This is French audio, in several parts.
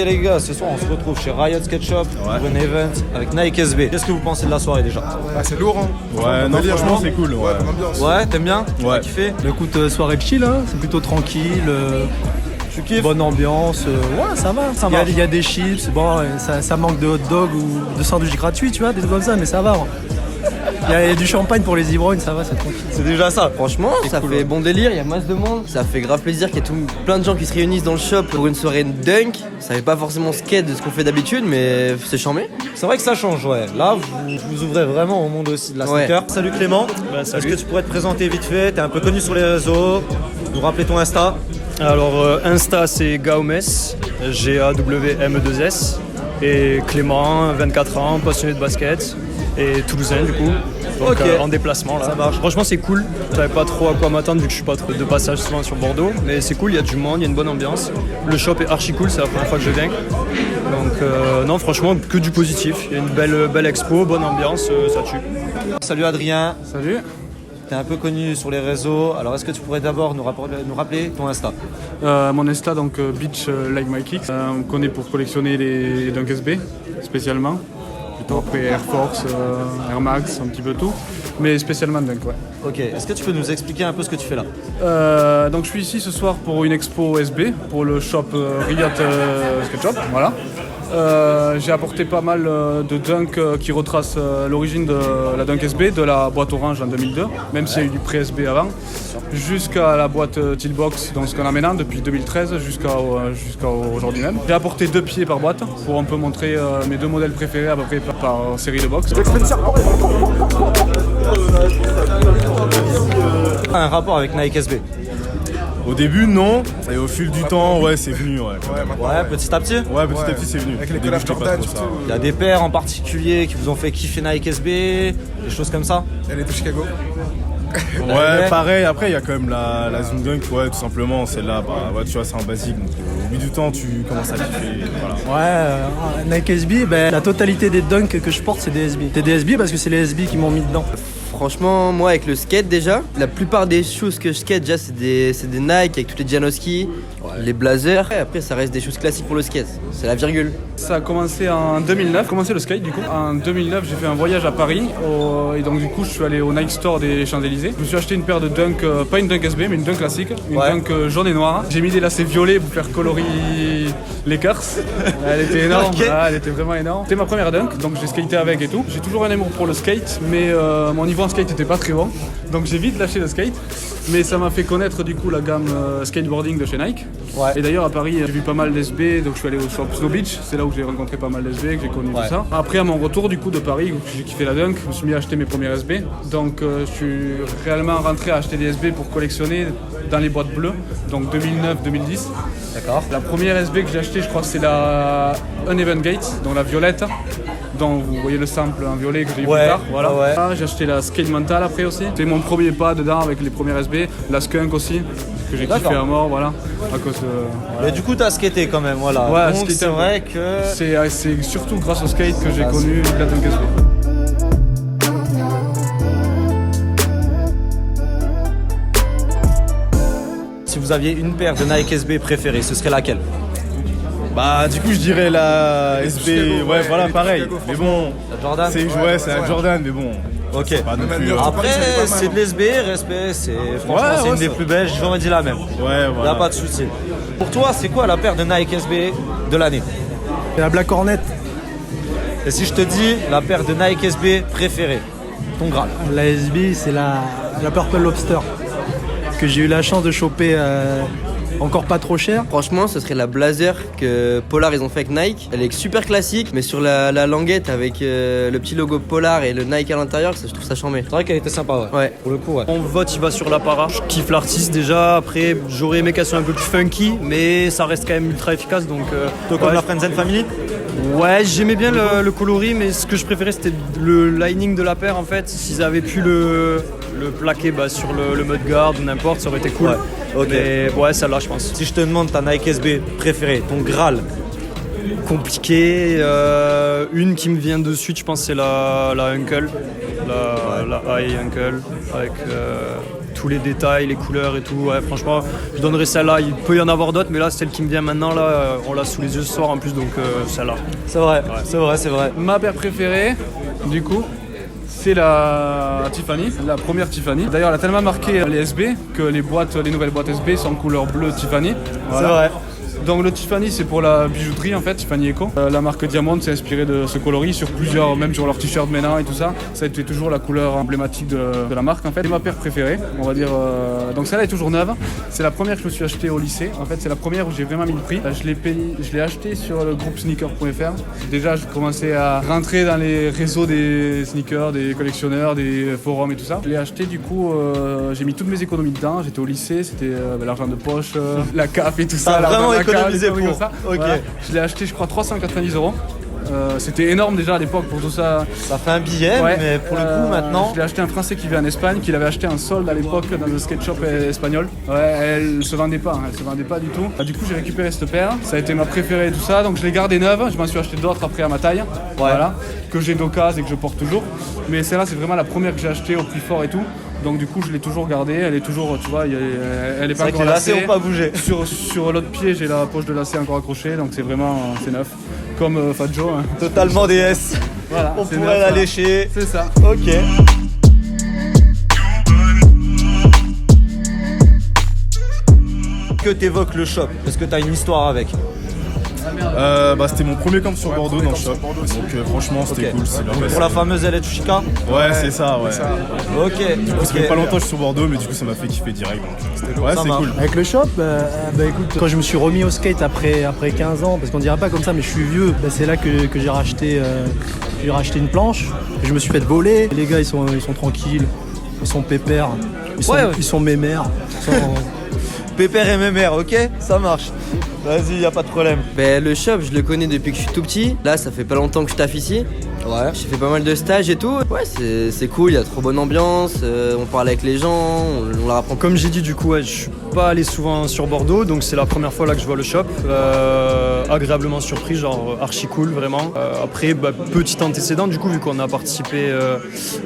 les gars, ce soir on se retrouve chez Riot Skate Shop pour un event avec Nike SB. Qu'est-ce que vous pensez de la soirée déjà? C'est lourd, hein. Ouais, non, franchement c'est cool. Ouais, t'aimes bien? Ouais. T'as kiffé? Écoute, soirée chill, hein, c'est plutôt tranquille. Tu kiffes? Bonne ambiance, ouais, ça va. Il y a des chips, bon, ça manque de hot dog ou de sandwich gratuit, tu vois, des trucs comme ça, mais ça va. Il y a du champagne pour les ivrognes, ça va, c'est tranquille. C'est déjà ça. Franchement, ça fait bon délire, il y a masse de monde. Ça fait grave plaisir qu'il y ait plein de gens qui se réunissent dans le shop pour une soirée dunk. Ça fait pas forcément skate de ce qu'on fait d'habitude, mais c'est charmé. C'est vrai que ça change, ouais. Là, vous ouvrez vraiment au monde aussi de la sneaker. Salut Clément. Est-ce que tu pourrais te présenter vite fait? T'es un peu connu sur les réseaux. Nous rappeler ton Insta. Alors Insta c'est Gaumes, G-A-W-M-E-2-S. Et Clément, 24 ans, passionné de basket. Et toulousain du coup. Donc Ok. en déplacement là. Ça marche. Franchement c'est cool. Je savais pas trop à quoi m'attendre vu que je suis pas trop de passage souvent sur Bordeaux. Mais c'est cool, il y a du monde, il y a une bonne ambiance. Le shop est archi cool, c'est la première fois que je viens. Donc non franchement que du positif. Il y a une belle expo, bonne ambiance, ça tue. Salut Adrien. Salut. T'es un peu connu sur les réseaux. Alors est-ce que tu pourrais d'abord nous rappeler ton Insta? Mon Insta, donc Beach Like My Kicks. On me connaît pour collectionner les Dunk SB, spécialement. Plutôt après Air Force, Air Max, un petit peu tout. Mais spécialement Dunk, ouais. Ok, est-ce que tu peux nous expliquer un peu ce que tu fais là? Donc je suis ici ce soir pour une expo SB, pour le shop Riot Skate Shop, voilà. J'ai apporté pas mal de dunk qui retracent l'origine de la Dunk SB, de la boîte orange en 2002, même s'il y a eu du pré-SB avant, jusqu'à la boîte Tealbox, donc ce qu'on a maintenant depuis 2013 jusqu'à aujourd'hui même. J'ai apporté 2 pieds par boîte pour un peu montrer mes 2 modèles préférés à peu près par série de box. Un rapport avec Nike SB? Au début non, et au fil du temps ouais c'est venu ouais. Ouais, petit à petit. Ouais petit à petit c'est venu. Avec les Au début collabs j'étais pas Jordan, trop ça. surtout. Il y a des paires en particulier qui vous ont fait kiffer Nike SB, des choses comme ça? Elle est de Chicago. Ouais pareil, après il y a quand même la Zoom Dunk, ouais tout simplement, celle-là, bah ouais tu vois c'est un basique, donc au bout du temps tu commences à kiffer, voilà. Ouais, Nike SB, la totalité des dunks que je porte, c'est des SB. C'est des SB parce que c'est les SB qui m'ont mis dedans. Franchement, moi avec le skate déjà, la plupart des shoes que je skate déjà c'est des Nike avec tous les Janowski, les blazers. Et après ça reste des shoes classiques pour le skate, c'est la virgule. Ça a commencé en 2009, commencé le skate du coup. En 2009 j'ai fait un voyage à Paris et donc du coup je suis allé au Nike Store des Champs-Élysées. Je me suis acheté une paire de dunk, pas une dunk SB mais une dunk classique, une dunk jaune et noire. J'ai mis des lacets violets pour faire coloris Lakers. Elle était énorme, Ok. elle était vraiment énorme. C'était ma première dunk, donc j'ai skaté avec et tout. J'ai toujours un amour pour le skate, mais mon niveau en skate était pas très bon. Donc j'ai vite lâché le skate. Mais ça m'a fait connaître du coup la gamme skateboarding de chez Nike. Ouais. Et d'ailleurs à Paris j'ai vu pas mal d'SB, donc je suis allé au shop Snow Beach, c'est là où j'ai rencontré pas mal d'SB, que j'ai connu tout ça. Après à mon retour du coup de Paris, j'ai kiffé la dunk, je me suis mis à acheter mes premiers SB. Donc je suis réellement rentré à acheter des SB pour collectionner dans les boîtes bleues, donc 2009-2010. D'accord. La première SB que j'ai achetée je crois c'est la Uneven Gate, donc la violette. dont vous voyez le sample en violet que j'ai eu plus tard. Voilà. Ouais. J'ai acheté la Skate Mental après aussi. C'était mon premier pas dedans avec les premières SB. La Skunk aussi, que j'ai kiffé à mort, voilà. À cause de, voilà. Mais du coup, t'as skaté quand même, voilà. Ouais, donc c'est vrai que... C'est surtout grâce au skate que j'ai connu la Dunk SB. Si vous aviez une paire de Nike SB préférée, ce serait laquelle? Bah du coup je dirais la SB, ouais voilà pareil, mais bon, la Jordan. C'est la Jordan, mais bon. Ok. Pas non plus, après c'est de l'SB, respect, c'est franchement c'est une des plus belles, j'aurais dit la même. Ouais voilà. Y'a pas de souci. Pour toi, c'est quoi la paire de Nike SB de l'année? C'est la Black Hornet. Et si je te dis la paire de Nike SB préférée, ton Graal? La SB, c'est la Purple Lobster que j'ai eu la chance de choper. Encore pas trop cher. Franchement, ce serait la Blazer que Polar ils ont fait avec Nike. Elle est super classique, mais sur la languette avec le petit logo Polar et le Nike à l'intérieur, je trouve ça chambé. C'est vrai qu'elle était sympa, ouais. Pour le coup, ouais. Mon vote il va sur la para. Je kiffe l'artiste déjà. Après, j'aurais aimé qu'elle soit un peu plus funky, mais ça reste quand même ultra efficace. Donc, comme la Friends and Family. Ouais, j'aimais bien le coloris, mais ce que je préférais c'était le lining de la paire en fait. S'ils avaient pu le plaquer sur le mudguard ou n'importe, ça aurait été cool. Ouais. Ok. Mais ouais, celle-là, je pense. Si je te demande ta Nike SB préférée, ton Graal? Compliqué. Une qui me vient de suite, je pense, c'est la Uncle. La High Uncle. Avec tous les détails, les couleurs et tout. Ouais, franchement, je donnerais celle-là. Il peut y en avoir d'autres, mais là, celle qui me vient maintenant, là, on l'a sous les yeux ce soir en plus, donc celle-là. C'est vrai, c'est vrai. Ma paire préférée, du coup, c'est la Tiffany, la première Tiffany. D'ailleurs, elle a tellement marqué les SB que les nouvelles boîtes SB sont en couleur bleue Tiffany. Voilà. C'est vrai. Donc le Tiffany, c'est pour la bijouterie en fait, Tiffany Eco. La marque Diamond s'est inspirée de ce coloris sur plusieurs, même sur leurs t-shirts maintenant et tout ça. Ça a été toujours la couleur emblématique de la marque en fait. C'est ma paire préférée, on va dire. Donc celle-là est toujours neuve. C'est la première que je me suis achetée au lycée. En fait, c'est la première où j'ai vraiment mis le prix. Je l'ai acheté sur le groupe sneaker.fr. Déjà, je commençais à rentrer dans les réseaux des sneakers, des collectionneurs, des forums et tout ça. Je l'ai acheté du coup, j'ai mis toutes mes économies dedans. J'étais au lycée, c'était l'argent de poche, la CAF et tout ça. Vraiment économisé pour ça. Ok. Voilà. Je l'ai acheté, je crois, 390 €. C'était énorme déjà à l'époque pour tout ça. Ça fait un billet, Ouais. mais pour le coup maintenant. Je l'ai acheté à un Français qui vivait en Espagne, qui l'avait acheté en solde à l'époque dans le skate shop espagnol. Ouais, elle se vendait pas du tout. Du coup, j'ai récupéré cette paire. Ça a été ma préférée et tout ça, donc je l'ai gardée neuve. Je m'en suis acheté d'autres après à ma taille. Voilà, que j'ai d'occasion et que je porte toujours. Mais celle-là, c'est vraiment la première que j'ai achetée au prix fort et tout. Donc du coup, je l'ai toujours gardée. Elle est toujours, tu vois, elle est pas encore lacée. Les lacets n'ont pas bougé. Sur l'autre pied, j'ai la poche de lacet encore accrochée, donc c'est vraiment, c'est neuf. Comme Fat Joe. Hein. Totalement DS. Voilà, On pourrait la lécher. C'est ça. Ok. Que t'évoques le shop? Est-ce que t'as une histoire avec? C'était mon premier camp sur Bordeaux dans le shop. Donc franchement c'était cool. C'est Pour la fameuse Eletchika? Ouais, c'est ça, ouais. Ok. Parce que pas longtemps je suis sur Bordeaux, mais du coup ça m'a fait kiffer direct. Donc, ouais, c'est cool. Avec le shop, écoute, quand je me suis remis au skate après 15 ans, parce qu'on dirait pas comme ça, mais je suis vieux, c'est là que j'ai racheté une planche. Et je me suis fait voler. Les gars, ils sont tranquilles, ils sont pépères, ils sont mémères. Pépère et mémère, ok? Ça marche. Vas-y, y a pas de problème. Le shop, je le connais depuis que je suis tout petit. Là, ça fait pas longtemps que je taffe ici. Ouais. J'ai fait pas mal de stages et tout. Ouais, c'est cool, il y a trop bonne ambiance, on parle avec les gens, on leur apprend. Comme j'ai dit, du coup, je suis pas allé souvent sur Bordeaux, donc c'est la première fois là que je vois le shop. Agréablement surpris, genre archi cool, vraiment. Après, petit antécédent, du coup, vu qu'on a participé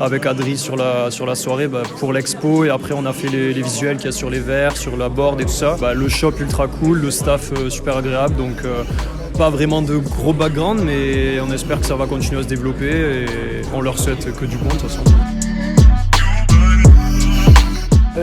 avec Adri sur la soirée pour l'expo, et après on a fait les visuels qu'il y a sur les verres, sur la board et tout ça. Le shop ultra cool, le staff super agréable, donc pas vraiment de gros background, mais on espère que ça va continuer à se développer et on leur souhaite que du bon de toute façon.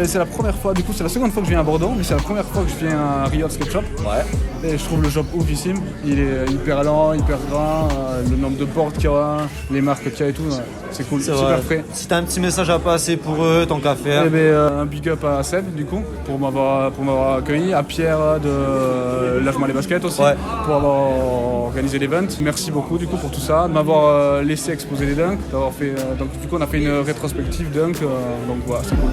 C'est la première fois, du coup c'est la seconde fois que je viens à Bordeaux, mais c'est la première fois que je viens à Riot Skate Shop. Ouais. Et je trouve le shop oufissime, il est hyper lent, hyper grand, le nombre de portes qu'il y a, les marques qu'il y a et tout, c'est cool, c'est super frais. Si t'as un petit message à passer pour eux, tant qu'à faire. Un big up à Seb du coup, pour m'avoir accueilli, à Pierre de Lave-moi les baskets aussi, pour avoir organisé l'event. Merci beaucoup du coup pour tout ça, de m'avoir laissé exposer les dunks, d'avoir fait, donc du coup on a fait une rétrospective dunk, donc voilà, c'est cool.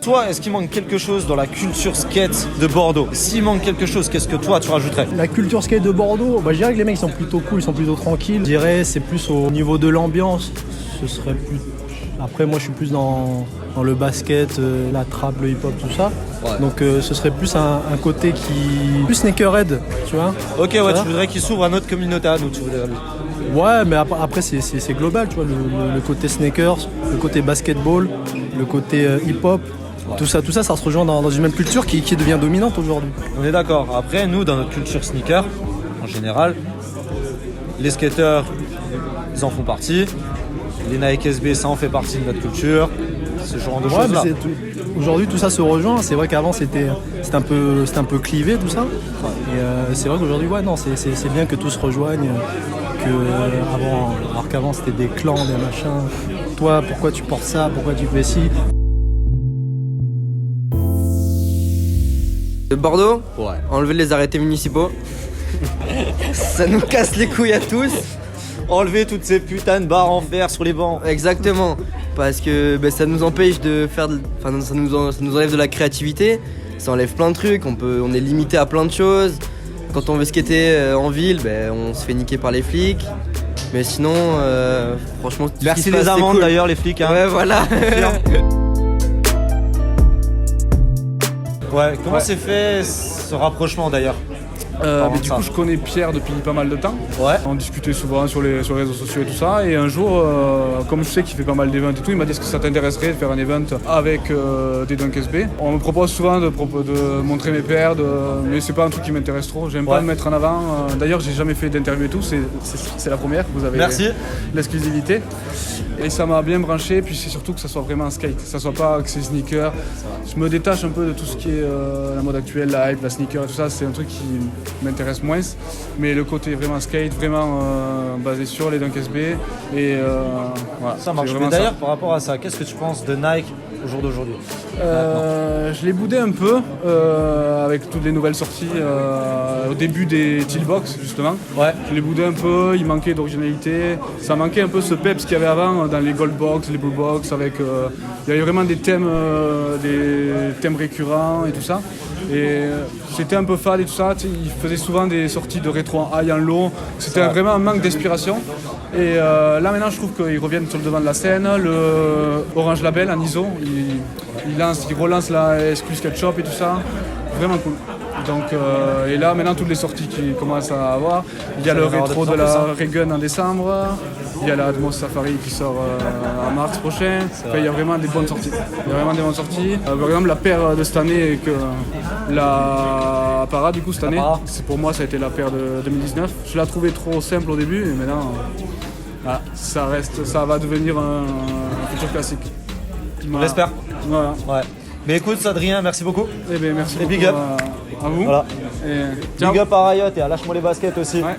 Toi, est-ce qu'il manque quelque chose dans la culture skate de Bordeaux? S'il manque quelque chose, qu'est-ce que toi tu rajouterais? La culture skate de Bordeaux, je dirais que les mecs ils sont plutôt cool, ils sont plutôt tranquilles. Je dirais c'est plus au niveau de l'ambiance. Ce serait plus. Après moi je suis plus dans le basket, la trap, le hip-hop, tout ça. Ouais. Donc ce serait plus un côté qui. Plus sneakerhead, tu vois. Ok, ouais, tu voudrais qu'il s'ouvre à notre communauté à nous, tu voudrais. Ouais, mais après c'est global, tu vois, le côté sneakers, le côté basketball, le côté hip-hop. Ouais. Tout ça se rejoint dans une même culture qui devient dominante aujourd'hui. On est d'accord. Après, nous, dans notre culture sneaker, en général, les skateurs, ils en font partie. Les Nike SB, ça en fait partie de notre culture. Ce genre de choses-là. Aujourd'hui, tout ça se rejoint. C'est vrai qu'avant, c'était un peu clivé, tout ça. Et c'est vrai qu'aujourd'hui, c'est bien que tout se rejoigne. Alors qu'avant, c'était des clans, des machins. Toi, pourquoi tu portes ça? Pourquoi tu fais ci? De Bordeaux, enlever les arrêtés municipaux. Ça nous casse les couilles à tous. Enlever toutes ces putains de barres en fer sur les bancs. Exactement. Parce que ça nous empêche de faire. Ça nous enlève de la créativité. Ça enlève plein de trucs. On est limité à plein de choses. Quand on veut skater en ville, on se fait niquer par les flics. Mais sinon, franchement, merci les amendes cool. D'ailleurs, les flics. Hein. Ouais, voilà. Ouais, comment s'est fait ce rapprochement d'ailleurs? Parlons Mais de du ça. coup, je connais Pierre depuis pas mal de temps. Ouais. On discutait souvent sur les réseaux sociaux et tout ça. Et un jour, comme je sais qu'il fait pas mal d'events et tout, il m'a dit est-ce que ça t'intéresserait de faire un event avec des Dunk SB. On me propose souvent de montrer mes pairs, mais c'est pas un truc qui m'intéresse trop. J'aime pas me mettre en avant. D'ailleurs, j'ai jamais fait d'interview et tout. C'est la première. Vous avez Merci. l'exclusivité. Et ça m'a bien branché. Puis c'est surtout que ça soit vraiment skate, que ça soit pas que ces sneakers. Je me détache un peu de tout ce qui est la mode actuelle, la hype, la sneaker et tout ça. C'est un truc qui m'intéresse moins. Mais le côté vraiment skate, vraiment basé sur les Dunk SB. Et voilà. Ça marche. C'est Mais vraiment d'ailleurs, ça. par rapport à ça, qu'est-ce que tu penses de Nike au jour d'aujourd'hui? Je l'ai boudé un peu avec toutes les nouvelles sorties au début des Tealbox justement. Ouais. Je l'ai boudé un peu, il manquait d'originalité. Ça manquait un peu ce peps qu'il y avait avant dans les Gold Box, les Blue Box. Il y avait vraiment des thèmes récurrents et tout ça. Et c'était un peu fade et tout ça. Il faisait souvent des sorties de rétro en high, en low. C'était vraiment un manque d'inspiration. Et là maintenant je trouve qu'ils reviennent sur le devant de la scène. Le Orange Label en ISO, il relance la SQ SketchUp et tout ça. Vraiment cool. Donc, et là maintenant toutes les sorties qu'ils commencent à avoir. Il y a le rétro de la Reagan en décembre. Il y a la Atmos Safari qui sort en mars prochain. Enfin, il y a vraiment des bonnes sorties. Par exemple la paire de cette année et que la Para du coup cette année, pour moi ça a été la paire de 2019. Je l'ai trouvée trop simple au début et maintenant voilà, ça va devenir un futur classique. On l'espère. Voilà. Ouais. Mais écoute, Adrien, merci beaucoup. Eh bien, merci Et beaucoup big up. à vous. Voilà. Et ciao. Big up à Riot et à Lâche-moi les baskets aussi. Ouais.